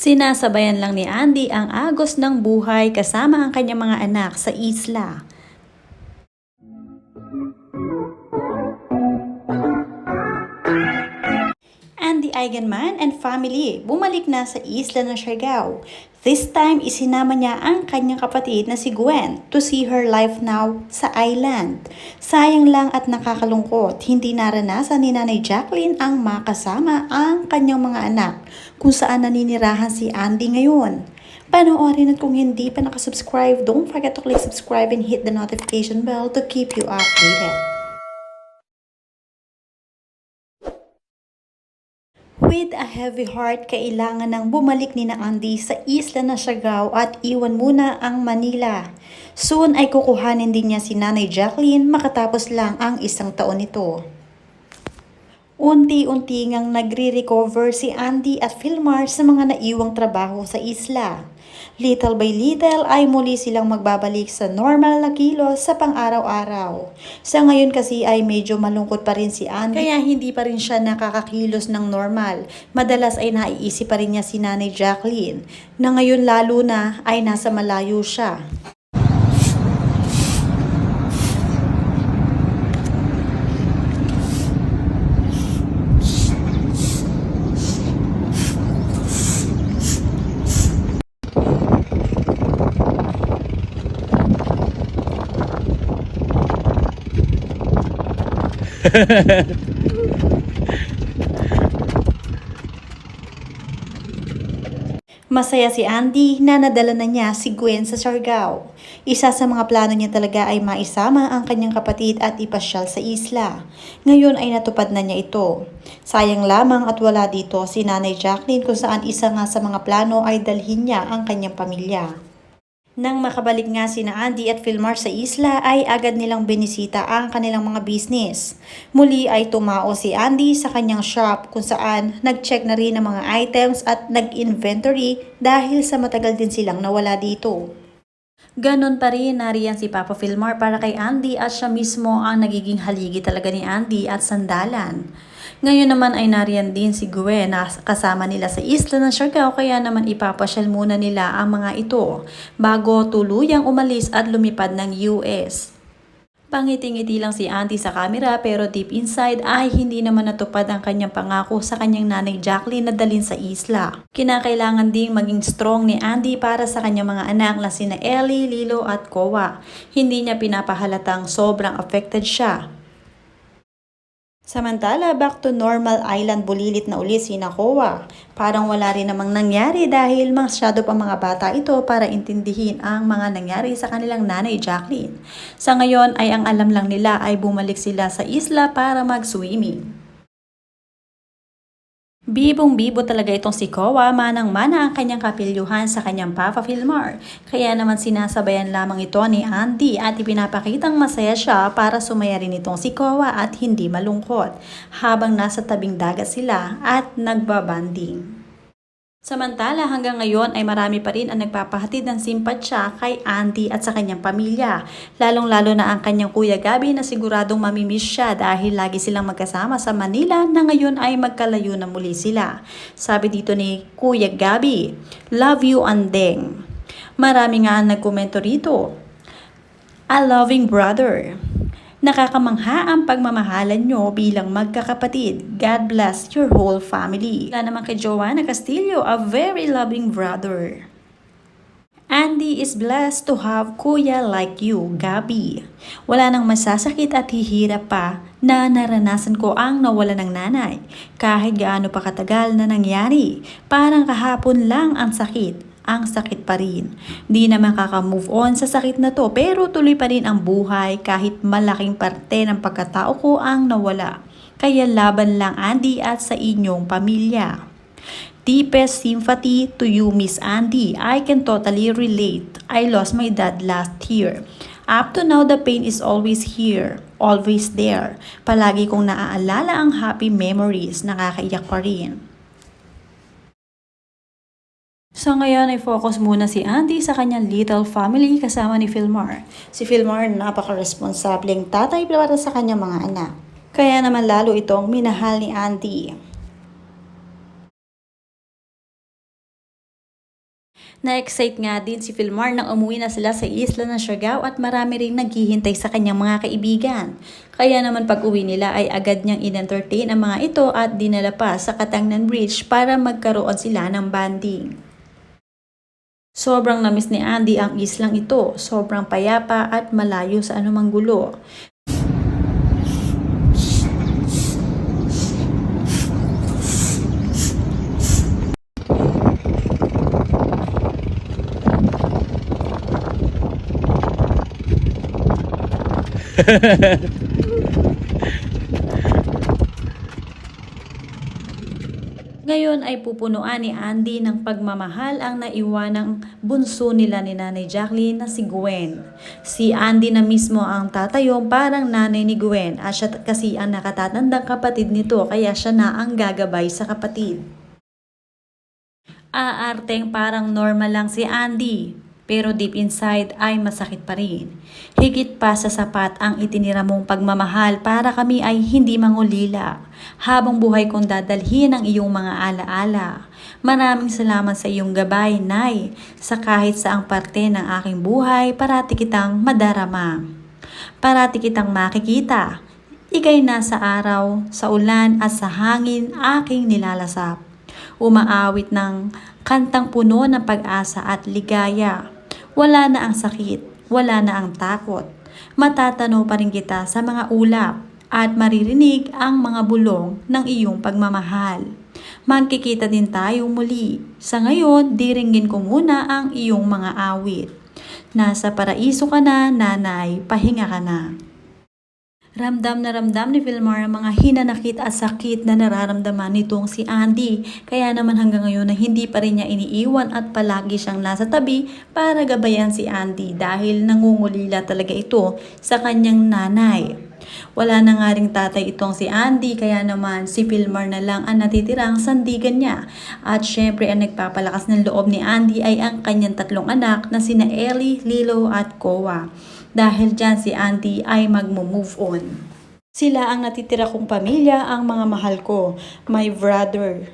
Sinasabayan lang ni Andy ang agos ng buhay kasama ang kanyang mga anak sa isla. Andy Eigenman and family bumalik na sa isla ng Siargao. This time, isinama niya ang kanyang kapatid na si Gwen to see her life now sa island. Sayang lang at nakakalungkot, hindi naranasan ni Nanay Jacqueline ang makasama ang kanyang mga anak kung saan naninirahan si Andy ngayon. Panoorin at kung hindi pa nakasubscribe, don't forget to click subscribe and hit the notification bell to keep you updated. With a heavy heart, kailangan nang bumalik ni na Andy sa isla na Siargao at iwan muna ang Manila. Soon ay kukuhanin din niya si Nanay Jacqueline makatapos lang ang isang taon nito. Unti-unti ngang nagre-recover si Andy at Philmar sa mga naiwang trabaho sa isla. Little by little ay muli silang magbabalik sa normal na kilos sa pang-araw-araw. Sa ngayon kasi ay medyo malungkot pa rin si Andy kaya hindi pa rin siya nakakakilos ng normal. Madalas ay naiisip pa rin niya si Nanay Jacqueline na ngayon lalo na ay nasa malayo siya. Masaya si Andy na nadala na niya si Gwen sa Siargao. Isa sa mga plano niya talaga ay maisama ang kanyang kapatid at ipasyal sa isla. Ngayon ay natupad na niya ito. Sayang lamang at wala dito si Nanay Jacqueline kung saan isa nga sa mga plano ay dalhin niya ang kanyang pamilya. Nang makabalik nga sina Andy at Philmar sa isla ay agad nilang binisita ang kanilang mga business. Muli ay tumao si Andy sa kanyang shop kung saan nag-check na rin ng mga items at nag-inventory dahil sa matagal din silang nawala dito. Ganon pa rin, nariyan si Papa Philmar para kay Andy at siya mismo ang nagiging haligi talaga ni Andy at sandalan. Ngayon naman ay nariyan din si Gwen na kasama nila sa isla ng Siargao kaya naman ipapasyal muna nila ang mga ito bago tuluyang umalis at lumipad ng US. Pangiti-ngiti lang si Andy sa camera pero deep inside ay hindi naman natupad ang kanyang pangako sa kanyang Nanay Jacqueline na dalhin sa isla. Kinakailangan ding maging strong ni Andy para sa kanyang mga anak na sina Ellie, Lilo at Kowa. Hindi niya pinapahalatang sobrang affected siya. Samantala, back to normal island bulilit na uli si Kowa. Parang wala rin namang nangyari dahil masyado pa mga bata ito para intindihin ang mga nangyari sa kanilang Nanay Jacqueline. Sa ngayon ay ang alam lang nila ay bumalik sila sa isla para mag-swimming. Bibong-bibo talaga itong si Kowa, manang-mana ang kanyang kapilyuhan sa kanyang Papa Philmar. Kaya naman sinasabayan lamang ito ni Andy at ipinapakitang masaya siya para sumaya rin itong si Kowa at hindi malungkot habang nasa tabing dagat sila at nagbabanding. Samantala hanggang ngayon ay marami pa rin ang nagpapahatid ng simpatsya kay Andy at sa kanyang pamilya. Lalong-lalo na ang kanyang Kuya Gabi na siguradong mamimiss siya dahil lagi silang magkasama sa Manila na ngayon ay magkalayo na muli sila. Sabi dito ni Kuya Gabi, "Love you Andeng." Marami nga ang nagkomento rito. "A loving brother." Nakakamangha ang pagmamahalan nyo bilang magkakapatid. God bless your whole family. Wala naman kay Joanna Castillo, a very loving brother. Andy is blessed to have kuya like you, Gabi. Wala nang masasakit at hihirap pa na naranasan ko ang nawala ng nanay. Kahit gaano pa katagal na nangyari, parang kahapon lang ang sakit. Ang sakit pa rin. Di na makaka-move on sa sakit na to pero tuloy pa rin ang buhay kahit malaking parte ng pagkatao ko ang nawala. Kaya laban lang Andy at sa inyong pamilya. Deepest sympathy to you, Miss Andy. I can totally relate. I lost my dad last year. Up to now, the pain is always here, always there. Palagi kong naaalala ang happy memories, nakakaiyak pa rin. So ngayon ay focus muna si Andy sa kanyang little family kasama ni Philmar. Si Philmar napaka-responsableng tatay para sa kanyang mga anak. Kaya naman lalo itong minahal ni Andy. Na-excite nga din si Filmar nang umuwi na sila sa isla ng Siargao at marami ring naghihintay sa kanyang mga kaibigan. Kaya naman pag-uwi nila ay agad niyang in-entertain ang mga ito at dinala pa sa Katangnan Bridge para magkaroon sila ng bonding. Sobrang namiss ni Andy ang islang ito, sobrang payapa at malayo sa anumang gulo. Ngayon ay pupunuan ni Andy ng pagmamahal ang naiwanang bunso nila ni Nanay Jacqueline na si Gwen. Si Andy na mismo ang tatayong parang nanay ni Gwen at siya kasi ang nakatatandang kapatid nito kaya siya na ang gagabay sa kapatid. Aarteng parang normal lang si Andy, pero deep inside ay masakit pa rin. Higit pa sa sapat ang itinira mong pagmamahal para kami ay hindi mangulila. Habang buhay kong dadalhin ang iyong mga alaala. Maraming salamat sa iyong gabay, Nay. Sa kahit saang parte ng aking buhay, parati kitang madarama. Parati kitang makikita. Ika'y nasa araw, sa ulan at sa hangin aking nilalasap. Umaawit ng kantang puno ng pag-asa at ligaya. Wala na ang sakit, wala na ang takot. Matatanaw pa rin kita sa mga ulap at maririnig ang mga bulong ng iyong pagmamahal. Magkikita din tayong muli. Sa ngayon, diringgin ko muna ang iyong mga awit. Nasa paraiso ka na, nanay, pahinga ka na. Ramdam na ramdam ni Vilmar ang mga hinanakit at sakit na nararamdaman nitong si Andy. Kaya naman hanggang ngayon na hindi pa rin niya iniiwan at palagi siyang nasa tabi para gabayan si Andy dahil nangungulila talaga ito sa kanyang nanay. Wala na nga ring tatay itong si Andy kaya naman si Vilmar na lang ang natitirang sandigan niya. At syempre ang nagpapalakas ng loob ni Andy ay ang kanyang tatlong anak na sina Ellie, Lilo at Kowa. Dahil dyan si Andy ay magmo-move on. Sila ang natitira kong pamilya, ang mga mahal ko, my brother,